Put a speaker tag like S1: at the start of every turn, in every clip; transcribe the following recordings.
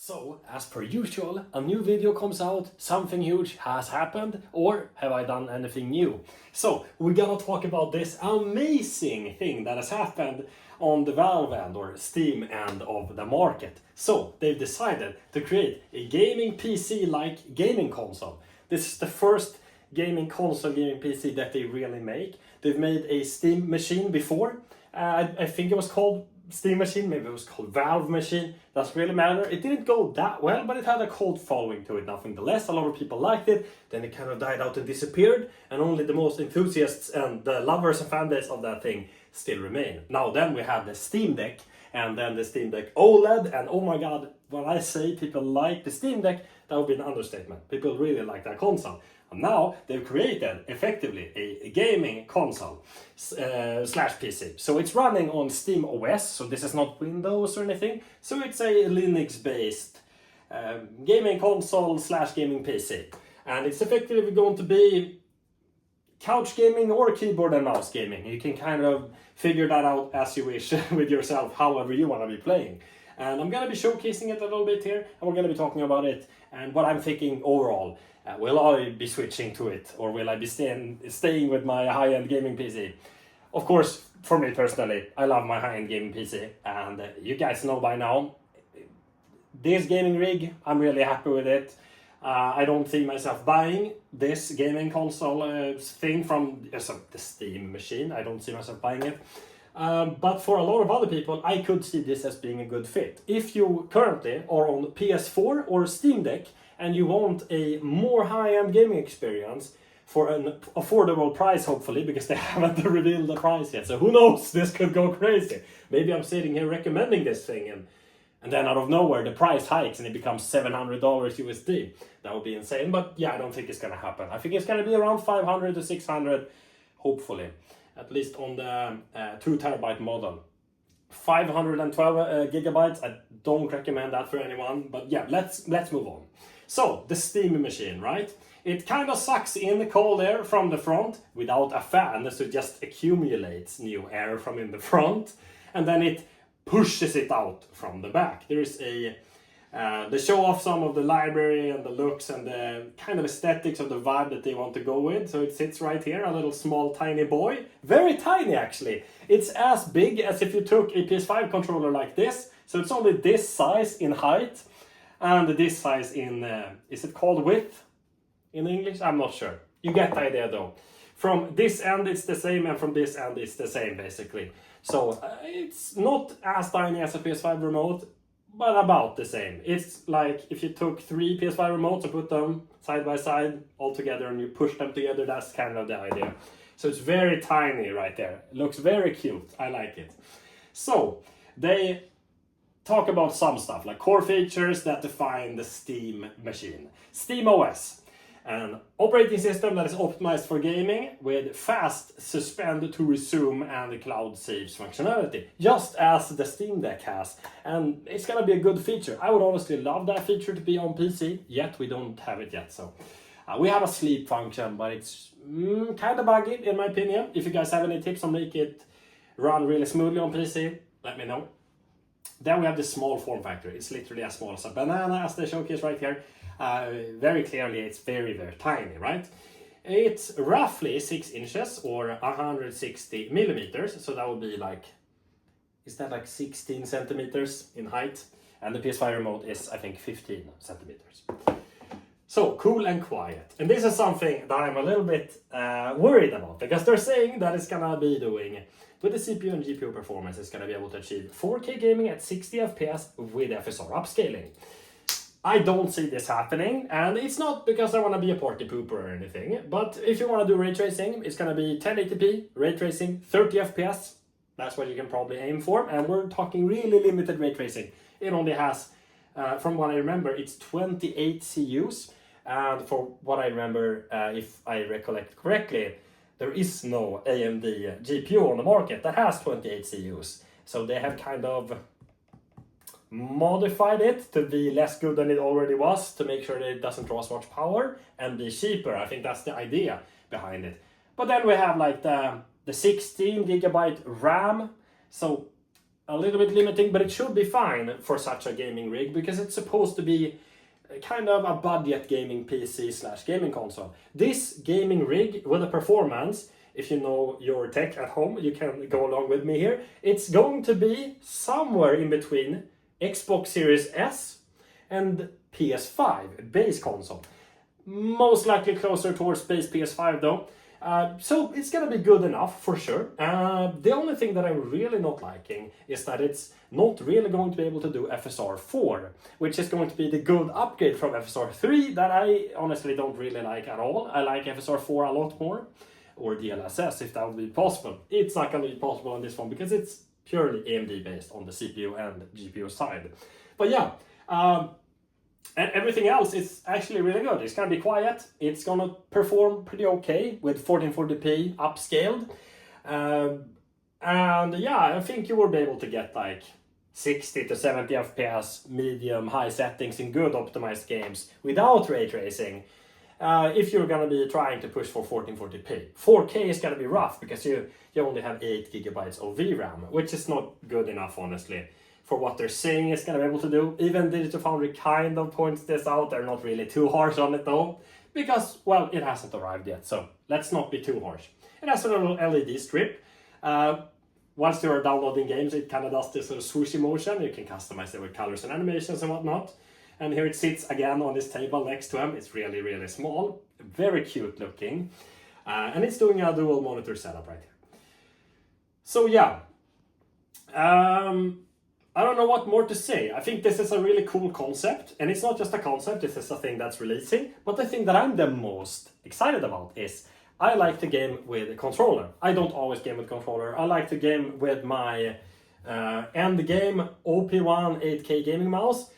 S1: So, as per usual, a new video comes out, something huge has happened, or have I done anything new? So, we're gonna talk about this amazing thing that has happened on the Valve end or Steam end of the market. So, they've decided to create a gaming PC-like gaming console. This is the first gaming console, gaming PC that they really make. They've made a Steam machine before. I think it was called Steam machine, maybe it was called Valve machine, doesn't really matter. It didn't go that well, but it had a cult following to it nonetheless. A lot of people liked it, then it kind of died out and disappeared, and only the most enthusiasts and the lovers and fan base of that thing still remain. Now then we have the Steam Deck, and then the Steam Deck OLED, and oh my god, when I say people like the Steam Deck, that would be an understatement. People really like that console. And now they've created effectively a gaming console slash PC. So it's running on Steam OS, so this is not Windows or anything. So it's a Linux-based gaming console slash gaming PC. And it's effectively going to be couch gaming or keyboard and mouse gaming. You can kind of figure that out as you wish with yourself, however you want to be playing. And I'm going to be showcasing it a little bit here, and we're going to be talking about it and what I'm thinking overall. Will I be switching to it, or will I be staying with my high-end gaming PC? Of course, for me personally, I love my high-end gaming PC, and you guys know by now, this gaming rig, I'm really happy with it. I don't see myself buying this gaming console thing from the Steam machine. I don't see myself buying it. But for a lot of other people, I could see this as being a good fit. If you currently are on PS4 or Steam Deck, and you want a more high-end gaming experience for an affordable price, hopefully, because they haven't revealed the price yet. So who knows, this could go crazy. Maybe I'm sitting here recommending this thing, and then out of nowhere the price hikes and it becomes $700 USD. That would be insane, but yeah, I don't think it's gonna happen. I think it's gonna be around 500 to 600, hopefully. At least on the 2 terabyte model. 512 gigabytes, I don't recommend that for anyone, but yeah, let's move on. So, the Steam machine, right? It kind of sucks in the cold air from the front without a fan, so it just accumulates new air from in the front, and then it pushes it out from the back. There is they show off some of the library and the looks and the kind of aesthetics of the vibe that they want to go with. So it sits right here, a little small tiny boy. Very tiny actually. It's as big as if you took a PS5 controller like this. So it's only this size in height and this size in, is it called width in English? I'm not sure. You get the idea though. From this end it's the same, and from this end it's the same basically. So it's not as tiny as a PS5 remote, but about the same. It's like if you took 3 PS5 remotes and put them side by side all together and you push them together, that's kind of the idea. So it's very tiny right there. It looks very cute. I like it. So they talk about some stuff like core features that define the Steam machine. Steam OS, an operating system that is optimized for gaming with fast suspend to resume and the cloud saves functionality, just as the Steam Deck has. And it's gonna be a good feature. I would honestly love that feature to be on PC, yet we don't have it yet. So we have a sleep function, but it's kind of buggy in my opinion. If you guys have any tips on make it run really smoothly on PC, let me know. Then we have the small form factor. It's literally as small as a banana, as they showcase right here. Very clearly it's very, very tiny, right? It's roughly 6 inches or 160 millimeters. So that would be like, is that like 16 centimeters in height? And the PS5 remote is, I think, 15 centimeters. So cool and quiet. And this is something that I'm a little bit worried about, because they're saying that it's gonna be doing, with the CPU and GPU performance, it's gonna be able to achieve 4K gaming at 60 FPS with FSR upscaling. I don't see this happening, and it's not because I want to be a party pooper or anything, but if you want to do ray tracing, it's going to be 1080p, ray tracing, 30 FPS, that's what you can probably aim for, and we're talking really limited ray tracing. It only has, from what I remember, it's 28 CUs, and for what I remember, if I recollect correctly, there is no AMD GPU on the market that has 28 CUs, so they have kind of modified it to be less good than it already was, to make sure that it doesn't draw as much power and be cheaper. I think that's the idea behind it. But then we have like the 16 gigabyte RAM. So a little bit limiting, but it should be fine for such a gaming rig because it's supposed to be kind of a budget gaming PC / gaming console. This gaming rig with a performance, if you know your tech at home, you can go along with me here. It's going to be somewhere in between Xbox Series S and PS5 base console. Most likely closer towards base PS5 though. So it's gonna be good enough for sure. The only thing that I'm really not liking is that it's not really going to be able to do FSR 4, which is going to be the good upgrade from FSR 3 that I honestly don't really like at all. I like FSR 4 a lot more, or DLSS if that would be possible. It's not gonna be possible on this one because it's purely AMD based on the CPU and GPU side. But yeah, and everything else is actually really good. It's gonna be quiet. It's gonna perform pretty okay with 1440p upscaled. And yeah, I think you will be able to get like 60 to 70 FPS, medium, high settings in good optimized games without ray tracing. If you're gonna be trying to push for 1440p. 4K is gonna be rough because you only have 8 gigabytes of VRAM, which is not good enough, honestly, for what they're saying it's gonna be able to do. Even Digital Foundry kind of points this out. They're not really too harsh on it though, because, well, it hasn't arrived yet, so let's not be too harsh. It has a little LED strip. Once you're downloading games, it kind of does this sort of swooshy motion. You can customize it with colors and animations and whatnot. And here it sits again on this table next to him. It's really, really small, very cute looking. And it's doing a dual monitor setup right here. So yeah, I don't know what more to say. I think this is a really cool concept, and it's not just a concept, this is a thing that's releasing. But the thing that I'm the most excited about is I like to game with a controller. I don't always game with controller. I like to game with my end game OP1 8K gaming mouse.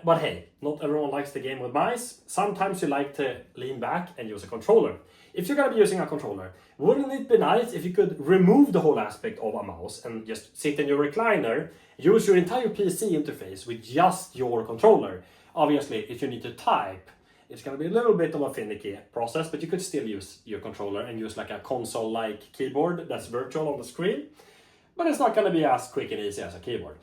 S1: But hey, not everyone likes to game with mice. Sometimes you like to lean back and use a controller. If you're gonna be using a controller, wouldn't it be nice if you could remove the whole aspect of a mouse and just sit in your recliner, use your entire PC interface with just your controller? Obviously, if you need to type, it's gonna be a little bit of a finicky process, but you could still use your controller and use like a console-like keyboard that's virtual on the screen. But it's not gonna be as quick and easy as a keyboard.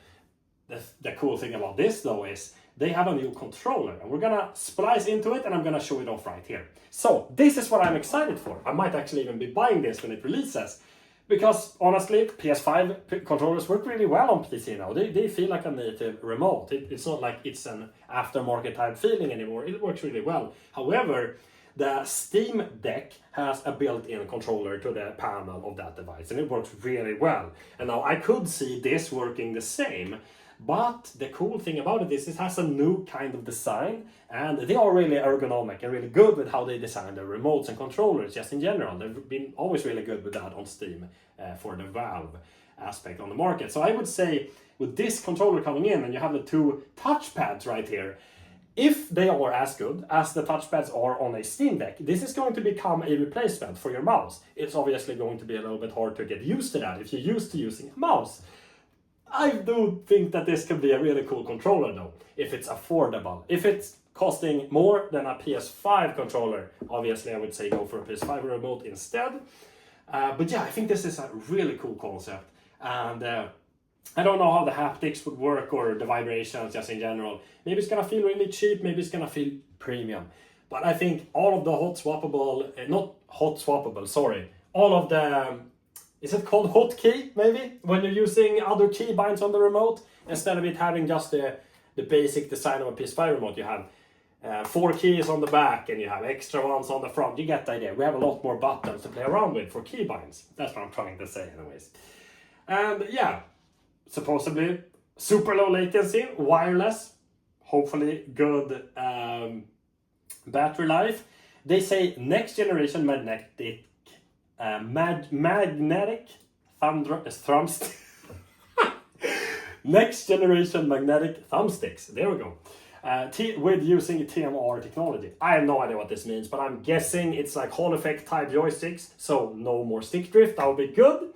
S1: The cool thing about this though is they have a new controller, and we're gonna splice into it and I'm gonna show it off right here. So this is what I'm excited for. I might actually even be buying this when it releases, because honestly, PS5 controllers work really well on PC now. They feel like a native remote. It's not like it's an aftermarket type feeling anymore. It works really well. However, the Steam Deck has a built-in controller to the panel of that device, and it works really well. And now I could see this working the same, but the cool thing about it is it has a new kind of design, and they are really ergonomic and really good with how they design their remotes and controllers just in general. They've been always really good with that on Steam for the Valve aspect on the market. So I would say with this controller coming in and you have the two touchpads right here, if they are as good as the touchpads are on a Steam Deck, this is going to become a replacement for your mouse. It's obviously going to be a little bit hard to get used to that if you're used to using a mouse. I do think that this could be a really cool controller though, if it's affordable. If it's costing more than a PS5 controller, obviously I would say go for a PS5 remote instead. But yeah, I think this is a really cool concept. And I don't know how the haptics would work or the vibrations just in general. Maybe it's gonna feel really cheap, maybe it's gonna feel premium. But I think all of the all of the, is it called hotkey maybe? When you're using other keybinds on the remote, instead of it having just the basic design of a PS5 remote, you have 4 keys on the back and you have extra ones on the front. You get the idea. We have a lot more buttons to play around with for keybinds. That's what I'm trying to say anyways. And yeah, supposedly super low latency, wireless, hopefully good battery life. They say next generation magnetic thumbsticks. Next generation magnetic thumbsticks. There we go. With using TMR technology. I have no idea what this means, but I'm guessing it's like Hall effect type joysticks, so no more stick drift. That would be good.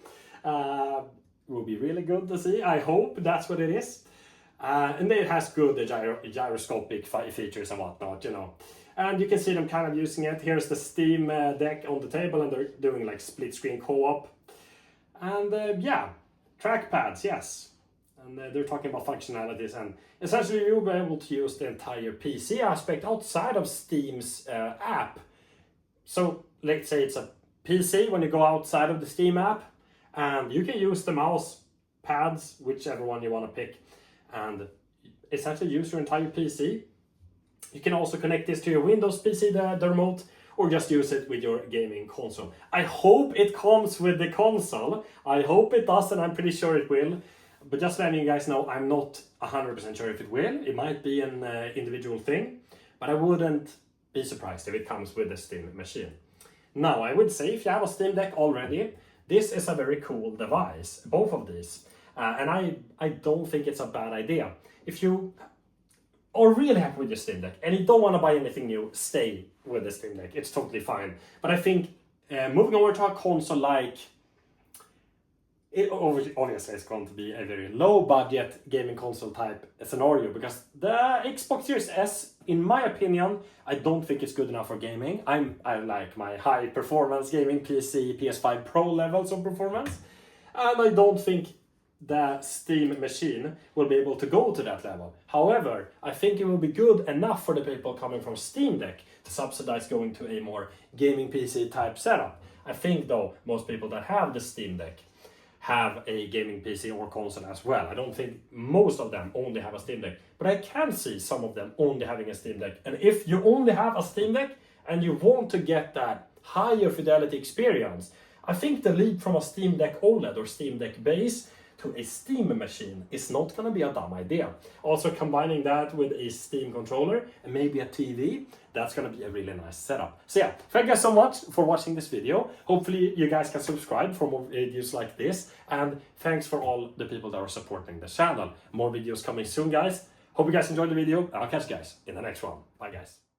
S1: Will be really good to see. I hope that's what it is. And it has good gyroscopic features and whatnot, you know. And you can see them kind of using it. Here's the Steam Deck on the table, and they're doing like split screen co-op. And yeah, trackpads, yes. And they're talking about functionalities, and essentially you'll be able to use the entire PC aspect outside of Steam's app. So let's say it's a PC when you go outside of the Steam app, and you can use the mouse pads, whichever one you want to pick, and essentially use your entire PC. You can also connect this to your Windows PC, the remote, or just use it with your gaming console. I hope it comes with the console. I hope it does, and I'm pretty sure it will. But just letting you guys know, I'm not 100% sure if it will. It might be an individual thing, but I wouldn't be surprised if it comes with the Steam machine. Now, I would say if you have a Steam Deck already, this is a very cool device, both of these. And I don't think it's a bad idea. If you are really happy with your Steam Deck and you don't want to buy anything new, stay with the Steam Deck. It's totally fine. But I think moving over to a console like... obviously it's going to be a very low budget gaming console type scenario, because the Xbox Series S, in my opinion, I don't think it's good enough for gaming. I like my high performance gaming PC, PS5 Pro levels of performance, and I don't think the Steam machine will be able to go to that level. However, I think it will be good enough for the people coming from Steam Deck to subsidize going to a more gaming PC type setup. I think though most people that have the Steam Deck have a gaming PC or console as well. I don't think most of them only have a Steam Deck, but I can see some of them only having a Steam Deck. And if you only have a Steam Deck and you want to get that higher fidelity experience, I think the leap from a Steam Deck OLED or Steam Deck base to a Steam machine is not going to be a dumb idea. Also combining that with a Steam controller and maybe a TV, that's going to be a really nice setup. So yeah, thank you guys so much for watching this video. Hopefully you guys can subscribe for more videos like this, and thanks for all the people that are supporting the channel. More videos coming soon, guys. Hope you guys enjoyed the video. I'll catch you guys in the next one. Bye guys.